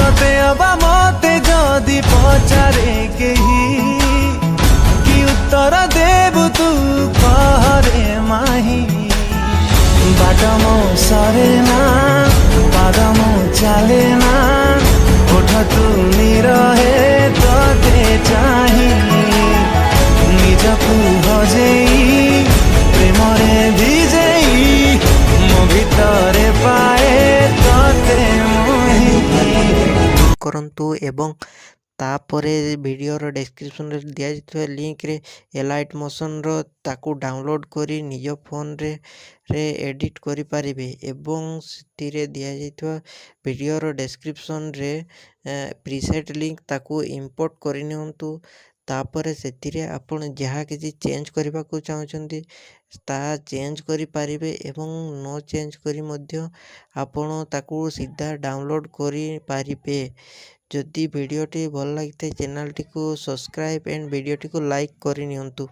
तते अबा मते जदि पचारे केही कि उत्तर देबु तू कहरे माही बाटमो सरे ना पादमो चाले ना ओठ तुनी रहे तते चाही निजकु भजेई प्रेमरे भिजेई मो भितरे पाए तते मोही करंतु एवं तापर वीडियोर डिस्क्रिप्शन रे दिया जाइଥିବା लिंक रे एलाइट मोशन रो ताकू डाउनलोड करी निज फोन रे एडिट करि परिबे एवं सेतिरे दिया जाइଥିବା वीडियोर डिस्क्रिप्शन रे प्रीसेट लिंक ताकू इंपोर्ट करि नियंतु तापर सेतिरे आपण जहाँ किसी चेंज करबा को चाहछंती ता चेंज करि परिबे एवं नो चेंज करी मध्य आपण ताकू सीधा डाउनलोड करि परिबे। जदि वीडियोटी भल लगी चैनल टी को सब्सक्राइब एंड वीडियोटी को लाइक करि नियंतु।